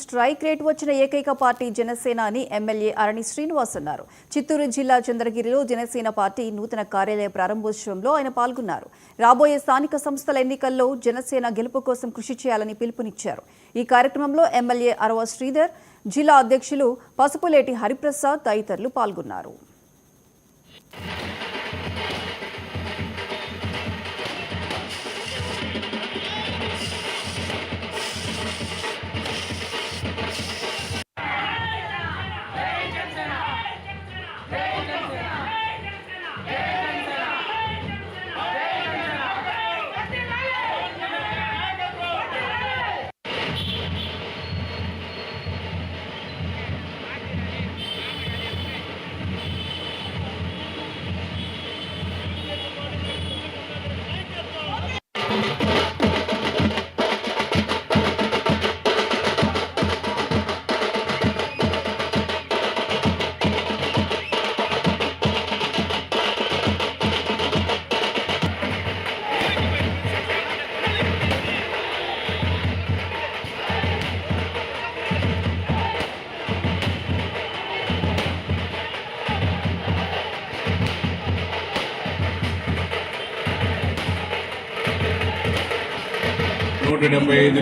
Strike rate వచ్చిన ఏకైక party Janasena అని ఎమ్మెల్యే అరణి శ్రీనివాస్ అన్నారు. చిత్తూరు జిల్లా చంద్రగిరిలో జనసేన పార్టీ నూతన కార్యాలయ ప్రారంభోత్సవంలో ఆయన పాల్గొన్నారు. రాబోయే స్థానిక సంస్థల ఎన్నికల్లో జనసేన గెలుపు కోసం కృషి చేయాలని పిలుపునిచ్చారు. ఈ కార్యక్రమంలో ఎమ్మెల్యే అరవ శ్రీధర్, జిల్లా అధ్యక్షులు పసుపులేటి హరిప్రసాద్ తదితరులు పాల్గొన్నారు.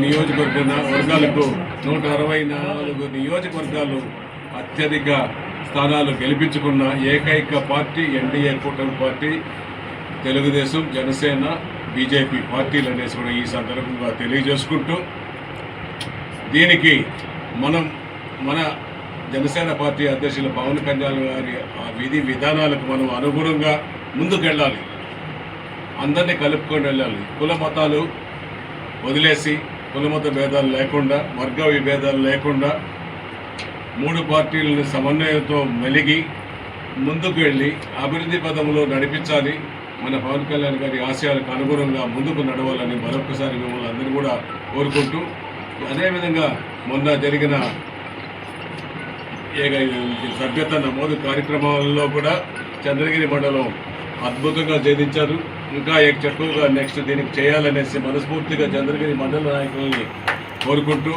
నియోజకవర్గాలకు 164 నియోజకవర్గాలు అత్యధిక స్థానాలు గెలిపించుకున్న ఏకైక పార్టీ ఎన్డీఏ కూటమి పార్టీ తెలుగుదేశం, జనసేన, బీజేపీ పార్టీలు అనేసి కూడా ఈ సందర్భంగా తెలియజేసుకుంటూ, దీనికి మన జనసేన పార్టీ అధ్యక్షులు పవన్ కళ్యాణ్ గారి విధి విధానాలకు మనం అనుగుణంగా ముందుకెళ్ళాలి. అందరినీ కలుపుకొని వెళ్ళాలి. కుల మతాలు వదిలేసి, కులమత భేదాలు లేకుండా, వర్గ విభేదాలు లేకుండా 3 పార్టీలను సమన్వయంతో మెలిగి ముందుకు వెళ్ళి అభివృద్ధి పదంలో నడిపించాలి. మన పవన్ కళ్యాణ్ గారి ఆశయాలకు అనుగుణంగా ముందుకు నడవాలని మరొకసారి మిమ్మల్ని అందరూ కూడా కోరుకుంటూ, అదేవిధంగా మొన్న జరిగిన సభ్యత నమోదు కార్యక్రమాలలో కూడా చంద్రగిరి మండలం అద్భుతంగా ఛేదించారు. ఇంకా ఎక్కువగా నెక్స్ట్ దీనికి చేయాలనేసి మనస్ఫూర్తిగా చంద్రగిరి మండల నాయకుల్ని కోరుకుంటూ